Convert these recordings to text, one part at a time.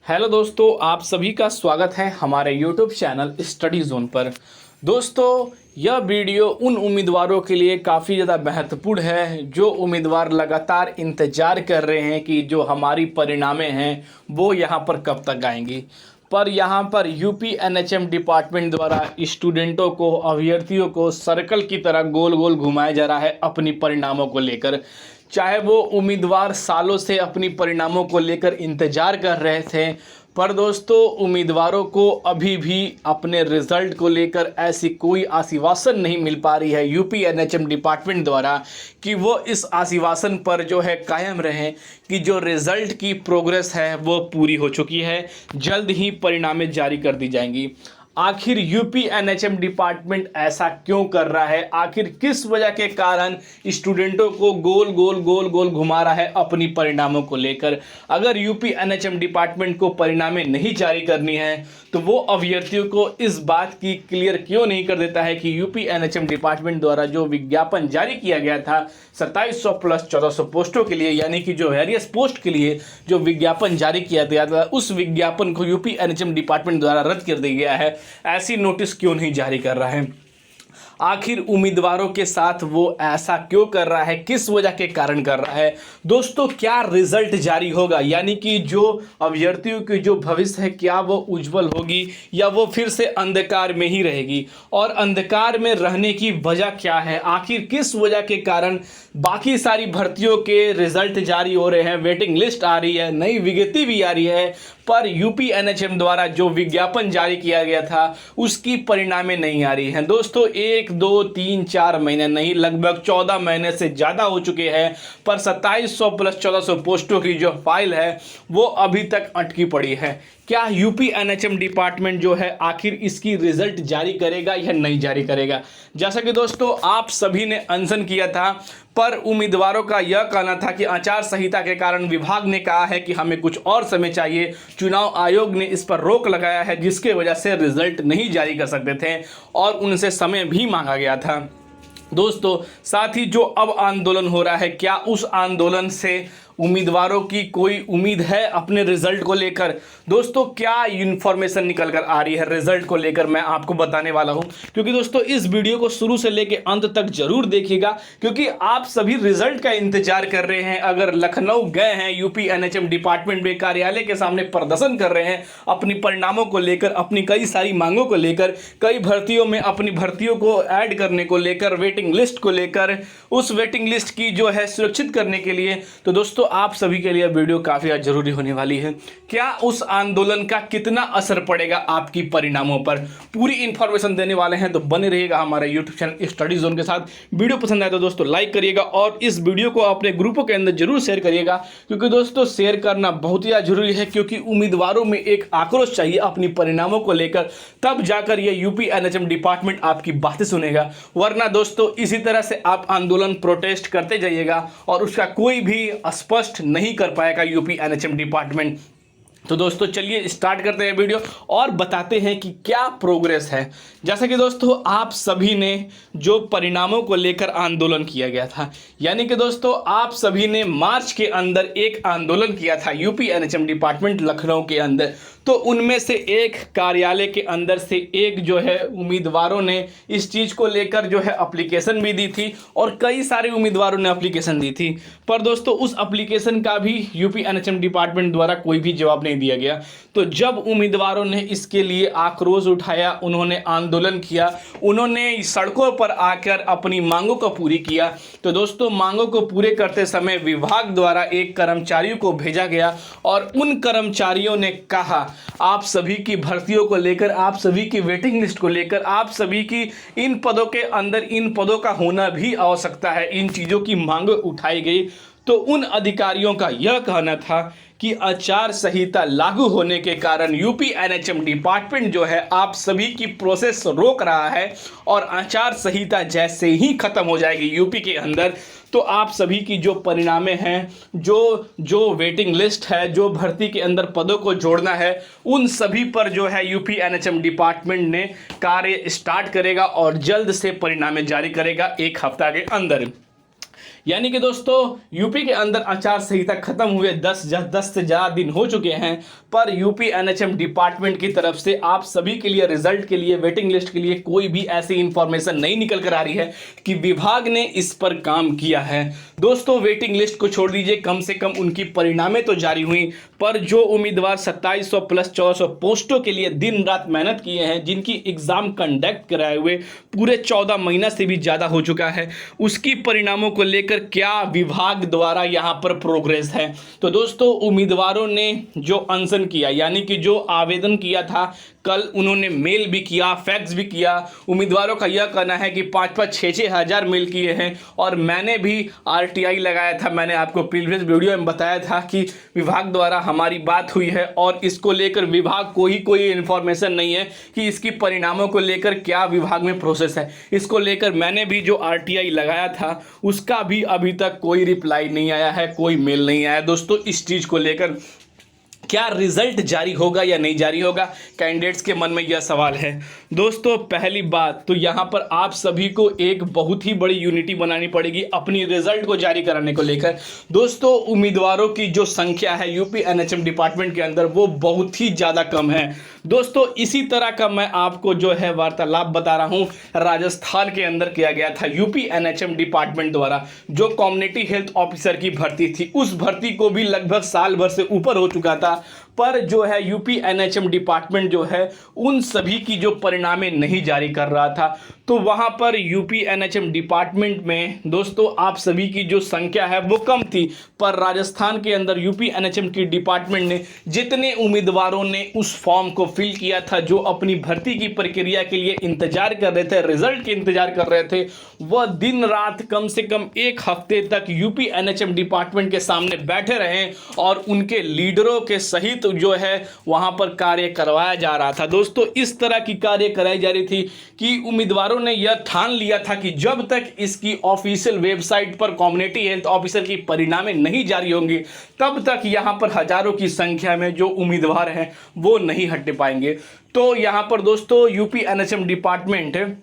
Hello दोस्तों, आप सभी का स्वागत है हमारे यूट्यूब चैनल स्टडी जोन पर। दोस्तों, यह वीडियो उन उम्मीदवारों के लिए काफ़ी ज़्यादा महत्वपूर्ण है जो उम्मीदवार लगातार इंतज़ार कर रहे हैं कि जो हमारी परिणामें हैं वो यहाँ पर कब तक आएंगी। पर यहाँ पर यूपी एनएचएम डिपार्टमेंट द्वारा स्टूडेंटों को, अभ्यर्थियों को सर्कल की तरह गोल गोल घुमाया जा रहा है अपनी परिणामों को लेकर। चाहे वो उम्मीदवार सालों से अपनी परिणामों को लेकर इंतज़ार कर रहे थे, पर दोस्तों उम्मीदवारों को अभी भी अपने रिज़ल्ट को लेकर ऐसी कोई आश्वासन नहीं मिल पा रही है यूपी एनएचएम डिपार्टमेंट द्वारा कि वो इस आश्वासन पर जो है कायम रहें कि जो रिज़ल्ट की प्रोग्रेस है वो पूरी हो चुकी है, जल्द ही परिणामें जारी कर दी जाएंगी। आखिर यूपी एनएचएम डिपार्टमेंट ऐसा क्यों कर रहा है? आखिर किस वजह के कारण स्टूडेंटों को गोल गोल घुमा रहा है अपनी परिणामों को लेकर? अगर यूपी एनएचएम डिपार्टमेंट को परिणामें नहीं जारी करनी है तो वो अभ्यर्थियों को इस बात की क्लियर क्यों नहीं कर देता है कि यूपी एनएचएम डिपार्टमेंट द्वारा जो विज्ञापन जारी किया गया था 2700 प्लस 1400 पोस्टों के लिए, यानी कि जो वेरियस पोस्ट के लिए जो विज्ञापन जारी किया गया था, उस विज्ञापन को यूपी एनएचएम डिपार्टमेंट द्वारा रद्द कर दिया गया है। ऐसी नोटिस क्यों नहीं जारी कर रहा है? आखिर उम्मीदवारों के साथ वो ऐसा क्यों कर रहा है? किस वजह के कारण कर रहा है? दोस्तों, क्या रिजल्ट जारी होगा, यानी कि जो अभ्यर्थियों की जो भविष्य है क्या वो उज्जवल होगी या वो फिर से अंधकार में ही रहेगी? और अंधकार में रहने की वजह क्या है? आखिर किस वजह के कारण बाकी सारी भर्तियों के रिजल्ट जारी हो रहे हैं, वेटिंग लिस्ट आ रही है, नई विज्ञप्ति भी आ रही है, पर यूपी एनएचएम द्वारा जो विज्ञापन जारी किया गया था उसकी परिणामें नहीं आ रही हैं? दोस्तों, 1 2 3 4 महीने नहीं, लगभग 14 महीने से ज़्यादा हो चुके हैं, पर 2700 प्लस 1400 पोस्टों की जो फाइल है वो अभी तक अटकी पड़ी है। क्या यूपी एनएचएम डिपार्टमेंट जो है आखिर इसकी रिजल्ट जारी करेगा या नहीं जारी करेगा? जैसा कि दोस्तों आप सभी ने अनशन किया था, पर उम्मीदवारों का यह कहना था कि आचार संहिता के कारण विभाग ने कहा है कि हमें कुछ और समय चाहिए। चुनाव आयोग ने इस पर रोक लगाया है, जिसके वजह से रिजल्ट नहीं जारी कर सकते थे और उनसे समय भी मांगा गया था। दोस्तों, साथ ही जो अब आंदोलन हो रहा है, क्या उस आंदोलन से उम्मीदवारों की कोई उम्मीद है अपने रिजल्ट को लेकर? दोस्तों, क्या इन्फॉर्मेशन निकल कर आ रही है रिजल्ट को लेकर, मैं आपको बताने वाला हूं। क्योंकि दोस्तों इस वीडियो को शुरू से लेकर अंत तक जरूर देखिएगा, क्योंकि आप सभी रिजल्ट का इंतजार कर रहे हैं। अगर लखनऊ गए हैं, यूपी एनएचएम डिपार्टमेंट में कार्यालय के सामने प्रदर्शन कर रहे हैं अपनी परिणामों को लेकर, अपनी कई सारी मांगों को लेकर, कई भर्तियों में अपनी भर्तियों को ऐड करने को लेकर, वेटिंग लिस्ट को लेकर, उस वेटिंग लिस्ट की जो है सुरक्षित करने के लिए, तो दोस्तों आप सभी के लिए वीडियो काफ़ी जरूरी होने वाली है। क्या उस आंदोलन का कितना असर पड़ेगा आपकी परिणामों पर, पूरी इंफॉर्मेशन देने वाले हैं, तो बने रहिएगा हमारे यूट्यूब चैनल स्टडी जोन के साथ। वीडियो पसंद आए तो दोस्तों लाइक करिएगा और इस वीडियो को अपने ग्रुपों के अंदर जरूर शेयर करिएगा, क्योंकि दोस्तों शेयर करना बहुत ही जरूरी है, क्योंकि उम्मीदवारों में एक आक्रोश चाहिए अपनी परिणामों को लेकर, तब जाकर यह यूपी एनएचएम डिपार्टमेंट आपकी बातें सुनेगा। वरना दोस्तों इसी तरह से आप आंदोलन प्रोटेस्ट करते जाइएगा और उसका कोई भी स्पष्ट नहीं कर पाएगा यूपी एनएचएम डिपार्टमेंट। तो दोस्तों चलिए स्टार्ट करते हैं वीडियो और बताते हैं कि क्या प्रोग्रेस है। जैसा कि दोस्तों आप सभी ने जो परिणामों को लेकर आंदोलन किया गया था, यानी कि दोस्तों आप सभी ने मार्च के अंदर एक आंदोलन किया था यूपी एनएचएम डिपार्टमेंट लखनऊ के अंदर, तो उनमें से एक कार्यालय के अंदर से एक जो है उम्मीदवारों ने इस चीज़ को लेकर जो है एप्लीकेशन भी दी थी और कई सारे उम्मीदवारों ने एप्लीकेशन दी थी, पर दोस्तों उस एप्लीकेशन का भी यूपी एनएचएम डिपार्टमेंट द्वारा कोई भी जवाब नहीं दिया गया। तो जब उम्मीदवारों ने इसके लिए आक्रोश उठाया, उन्होंने आंदोलन किया, उन्होंने सड़कों पर आकर अपनी मांगों को पूरी किया, तो दोस्तों मांगों को पूरे करते समय विभाग द्वारा एक कर्मचारियों को भेजा गया और उन कर्मचारियों ने कहा आप सभी की भर्तियों को लेकर, आप सभी की वेटिंग लिस्ट को लेकर, आप सभी की इन पदों के अंदर इन पदों का होना भी आवश्यकता है, इन चीज़ों की मांग उठाई गई। तो उन अधिकारियों का यह कहना था कि आचार संहिता लागू होने के कारण यूपी एनएचएम डिपार्टमेंट जो है आप सभी की प्रोसेस रोक रहा है और आचार संहिता जैसे ही खत्म हो जाएगी यूपी के अंदर, तो आप सभी की जो परिणामें हैं, जो वेटिंग लिस्ट है, जो भर्ती के अंदर पदों को जोड़ना है, उन सभी पर जो है यूपी एनएचएम डिपार्टमेंट ने कार्य स्टार्ट करेगा और जल्द से परिणामें जारी करेगा 1 हफ्ता के अंदर। यानी कि दोस्तों यूपी के अंदर आचार संहिता खत्म हुए 10 से ज़्यादा दिन हो चुके हैं, पर यूपी एनएचएम डिपार्टमेंट की तरफ से आप सभी के लिए रिजल्ट के लिए वेटिंग लिस्ट के लिए कोई भी ऐसी इंफॉर्मेशन नहीं निकल कर आ रही है कि विभाग ने इस पर काम किया है। दोस्तों वेटिंग लिस्ट को छोड़ दीजिए, कम से कम उनकी परिणामें तो जारी हुई, पर जो उम्मीदवार 2700 प्लस 1400 पोस्टों के लिए दिन रात मेहनत किए हैं, जिनकी एग्जाम कंडक्ट कराए हुए पूरे 14 महीना से भी ज़्यादा हो चुका है, उसकी परिणामों को लेकर क्या विभाग द्वारा यहां पर प्रोग्रेस है। तो दोस्तों उम्मीदवारों ने जो अनशन किया, यानी कि जो आवेदन किया था, कल उन्होंने मेल भी किया, फैक्स भी किया। उम्मीदवारों का यह कहना है कि 5-6 हज़ार मेल किए हैं, और मैंने भी आरटीआई लगाया था। मैंने आपको प्रीवियस वीडियो में बताया था कि विभाग द्वारा हमारी बात हुई है और इसको लेकर विभाग को ही कोई इन्फॉर्मेशन नहीं है कि इसकी परिणामों को लेकर क्या विभाग में प्रोसेस है। इसको लेकर मैंने भी जो आरटीआई लगाया था उसका भी अभी तक कोई रिप्लाई नहीं आया है, कोई मेल नहीं आया। दोस्तों इस चीज़ को लेकर क्या रिजल्ट जारी होगा या नहीं जारी होगा, कैंडिडेट्स के मन में यह सवाल है। दोस्तों पहली बात तो यहाँ पर आप सभी को एक बहुत ही बड़ी यूनिटी बनानी पड़ेगी अपनी रिजल्ट को जारी कराने को लेकर। दोस्तों उम्मीदवारों की जो संख्या है यूपी एनएचएम डिपार्टमेंट के अंदर वो बहुत ही ज़्यादा कम है। दोस्तों इसी तरह का मैं आपको जो है वार्तालाप बता रहा हूँ, राजस्थान के अंदर किया गया था यूपी एनएचएम डिपार्टमेंट द्वारा। जो कम्युनिटी हेल्थ ऑफिसर की भर्ती थी, उस भर्ती को भी लगभग साल भर से ऊपर हो चुका था, पर जो है यूपी एनएचएम डिपार्टमेंट जो है उन सभी की जो परिणामें नहीं जारी कर रहा था। तो वहां पर यूपी एनएचएम डिपार्टमेंट में दोस्तों आप सभी की जो संख्या है वो कम थी, पर राजस्थान के अंदर यूपी एनएचएम की डिपार्टमेंट ने जितने उम्मीदवारों ने उस फॉर्म को फिल किया था, जो अपनी भर्ती की प्रक्रिया के लिए इंतजार कर रहे थे, रिजल्ट के इंतजार कर रहे थे, वह दिन रात कम से कम 1 हफ्ते तक यूपी एनएचएम डिपार्टमेंट के सामने बैठे रहे और उनके लीडरों के सहित जो है वहां पर कार्य करवाया जा रहा था। दोस्तों इस तरह की कार्य कराई जा रही थी कि उम्मीदवारों ने यह ठान लिया था कि जब तक इसकी ऑफिशियल वेबसाइट पर कम्युनिटी हेल्थ ऑफिसर की परिणामें नहीं जारी होंगी, तब तक यहां पर हजारों की संख्या में जो उम्मीदवार हैं वो नहीं हट पाएंगे। तो यहां पर दोस्तों यूपी एनएचएम डिपार्टमेंट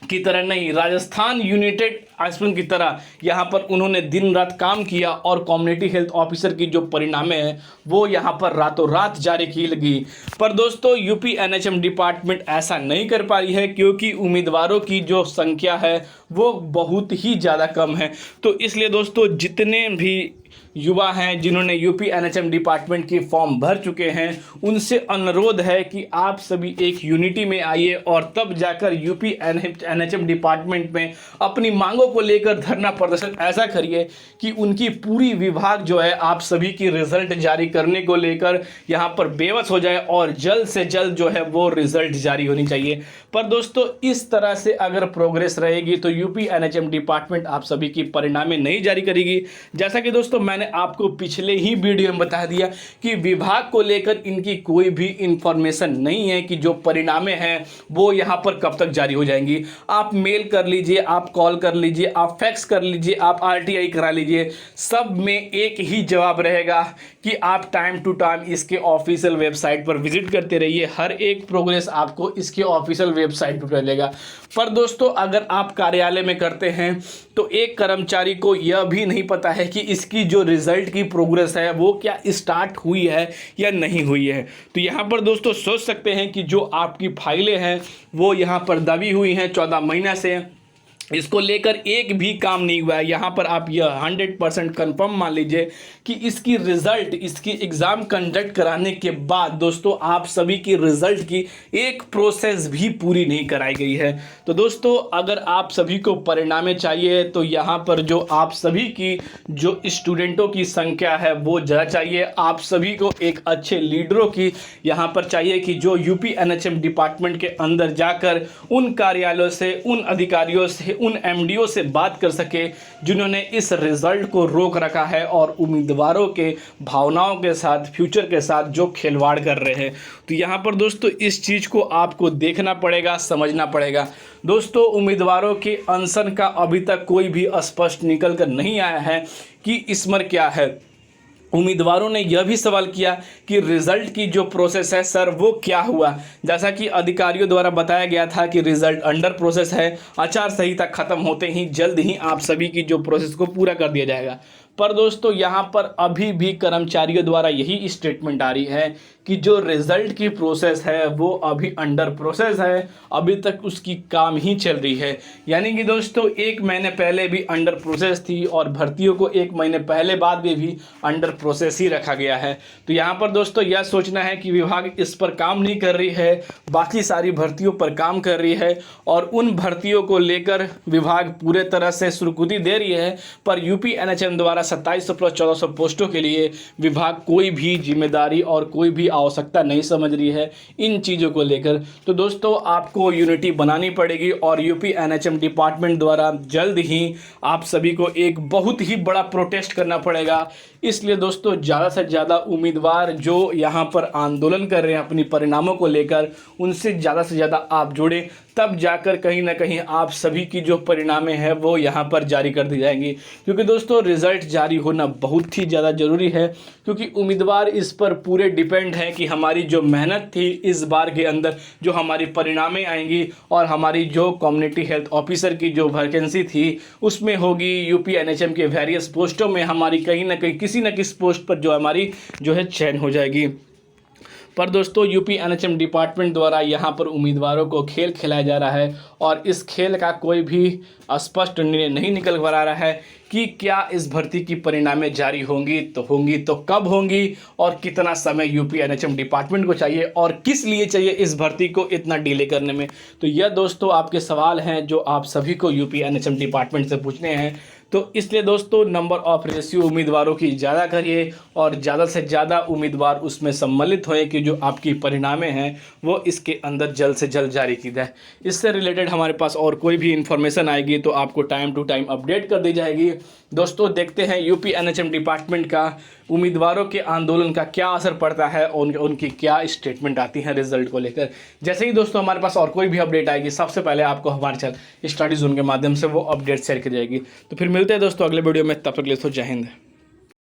की तरह नहीं, राजस्थान यूनाइटेड एस्पिरेंट की तरह यहाँ पर उन्होंने दिन रात काम किया और कम्युनिटी हेल्थ ऑफिसर की जो परिणामें हैं वो यहाँ पर रातों रात जारी की लगी। पर दोस्तों यूपी एनएचएम डिपार्टमेंट ऐसा नहीं कर पा रही है, क्योंकि उम्मीदवारों की जो संख्या है वो बहुत ही ज़्यादा कम है। तो इसलिए दोस्तों जितने भी युवा हैं जिन्होंने यूपी एनएचएम डिपार्टमेंट की फॉर्म भर चुके हैं, उनसे अनुरोध है कि आप सभी एक यूनिटी में आइए और तब जाकर यूपी एनएचएम डिपार्टमेंट में अपनी मांगों को लेकर धरना प्रदर्शन ऐसा करिए कि उनकी पूरी विभाग जो है आप सभी की रिजल्ट जारी करने को लेकर यहाँ पर बेबस हो जाए और जल्द से जल्द जो है वो रिजल्ट जारी होनी चाहिए। पर दोस्तों इस तरह से अगर प्रोग्रेस रहेगी तो यूपी एनएचएम डिपार्टमेंट आप सभी की परिणामें नहीं जारी करेगी। जैसा कि दोस्तों मैंने आपको पिछले ही वीडियो में बता दिया कि विभाग को लेकर इनकी कोई भी इंफॉर्मेशन नहीं है कि जो परिणामें हैं वो यहाँ पर कब तक जारी हो जाएंगी। आप मेल कर लीजिए, आप कॉल कर लीजिए, आप फैक्स कर लीजिए, आप आरटीआई करा लीजिए, सब में एक ही जवाब रहेगा कि आप टाइम टू टाइम इसके ऑफिशियल वेबसाइट पर विजिट करते रहिए। हर एक प्रोग्रेस आपको इसके ऑफिशियल वेबसाइट पर मिलेगा। पर दोस्तों अगर आप कार्यालय में करते हैं तो एक कर्मचारी को यह भी नहीं पता है कि इसकी जो रिजल्ट की प्रोग्रेस है वो क्या स्टार्ट हुई है या नहीं हुई है। तो यहाँ पर दोस्तों सोच सकते हैं कि जो आपकी फाइलें हैं वो यहाँ पर दबी हुई हैं 14 महीना से, इसको लेकर एक भी काम नहीं हुआ है। यहाँ पर आप यह 100% कन्फर्म मान लीजिए कि इसकी रिज़ल्ट, इसकी एग्ज़ाम कंडक्ट कराने के बाद दोस्तों आप सभी की रिज़ल्ट की एक प्रोसेस भी पूरी नहीं कराई गई है। तो दोस्तों अगर आप सभी को परिणामें चाहिए तो यहाँ पर जो आप सभी की जो स्टूडेंटों की संख्या है वो ज़्यादा चाहिए। आप सभी को एक अच्छे लीडरों की यहाँ पर चाहिए कि जो यूपी एनएचएम डिपार्टमेंट के अंदर जाकर उन कार्यालयों से, उन अधिकारियों से, उन एमडीओ से बात कर सके जिन्होंने इस रिजल्ट को रोक रखा है और उम्मीदवारों के भावनाओं के साथ, फ्यूचर के साथ जो खिलवाड़ कर रहे हैं। तो यहाँ पर दोस्तों इस चीज़ को आपको देखना पड़ेगा, समझना पड़ेगा। दोस्तों उम्मीदवारों के अनशन का अभी तक कोई भी स्पष्ट निकल कर नहीं आया है कि इसमें क्या है। उम्मीदवारों ने यह भी सवाल किया कि रिज़ल्ट की जो प्रोसेस है सर वो क्या हुआ। जैसा कि अधिकारियों द्वारा बताया गया था कि रिज़ल्ट अंडर प्रोसेस है, आचार संहिता खत्म होते ही जल्द ही आप सभी की जो प्रोसेस को पूरा कर दिया जाएगा। पर दोस्तों यहाँ पर अभी भी कर्मचारियों द्वारा यही स्टेटमेंट आ रही है कि जो रिज़ल्ट की प्रोसेस है वो अभी अंडर प्रोसेस है, अभी तक उसकी काम ही चल रही है। यानी कि दोस्तों 1 महीने पहले भी अंडर प्रोसेस थी और भर्तियों को 1 महीने पहले बाद में भी अंडर प्रोसेस ही रखा गया है। तो यहाँ पर दोस्तों यह सोचना है कि विभाग इस पर काम नहीं कर रही है, बाकी सारी भर्तियों पर काम कर रही है और उन भर्तियों को लेकर विभाग पूरे तरह से स्वीकृति दे रही है। पर यूपी एनएचएम द्वारा 2700 प्लस 1400 पोस्टों के लिए विभाग कोई भी जिम्मेदारी और कोई भी आवश्यकता नहीं समझ रही है इन चीज़ों को लेकर। तो दोस्तों आपको यूनिटी बनानी पड़ेगी और यूपी एनएचएम डिपार्टमेंट द्वारा जल्द ही आप सभी को एक बहुत ही बड़ा प्रोटेस्ट करना पड़ेगा। इसलिए दोस्तों ज़्यादा से ज़्यादा उम्मीदवार जो यहाँ पर आंदोलन कर रहे हैं अपनी परिणामों को लेकर, उनसे ज़्यादा से ज़्यादा आप जुड़ें, तब जाकर कहीं ना कहीं आप सभी की जो परिणामें हैं वो यहाँ पर जारी कर दी जाएंगी। क्योंकि दोस्तों रिज़ल्ट जारी होना बहुत ही ज़्यादा ज़रूरी है, क्योंकि उम्मीदवार इस पर पूरे डिपेंड हैं कि हमारी जो मेहनत थी इस बार के अंदर जो हमारी परिणामें आएंगी और हमारी जो कम्युनिटी हेल्थ ऑफिसर की जो वैकेंसी थी उसमें होगी, यूपी एनएचएम के वेरियस पोस्टों में हमारी कहीं ना कहीं किसी न किसी पोस्ट पर जो हमारी जो है चयन हो जाएगी। पर दोस्तों यूपी एनएचएम डिपार्टमेंट द्वारा यहाँ पर उम्मीदवारों को खेल खिलाया जा रहा है और इस खेल का कोई भी स्पष्ट निर्णय नहीं निकल कर आ रहा है कि क्या इस भर्ती की परिणामें जारी होंगी तो कब होंगी और कितना समय यूपी एनएचएम डिपार्टमेंट को चाहिए और किस लिए चाहिए इस भर्ती को इतना डिले करने में। तो यह दोस्तों आपके सवाल हैं जो आप सभी को यूपी एनएचएम डिपार्टमेंट से पूछने हैं। तो इसलिए दोस्तों नंबर ऑफ रेशियो उम्मीदवारों की ज़्यादा करिए और ज़्यादा से ज़्यादा उम्मीदवार उसमें सम्मिलित होए कि जो आपकी परिणामें हैं वो इसके अंदर जल्द से जल्द जारी की जाए। इससे रिलेटेड हमारे पास और कोई भी इन्फॉर्मेशन आएगी तो आपको टाइम टू टाइम अपडेट कर दी जाएगी। दोस्तों देखते हैं यूपी एनएचएम डिपार्टमेंट का उम्मीदवारों के आंदोलन का क्या असर पड़ता है और उनकी क्या स्टेटमेंट आती है रिजल्ट को लेकर। जैसे ही दोस्तों हमारे पास और कोई भी अपडेट आएगी सबसे पहले आपको हमारे चैनल स्टडी जोन के माध्यम से वो अपडेट शेयर की जाएगी। तो फिर मिलते हैं दोस्तों अगले वीडियो में, तब तक के लिए जय हिंद।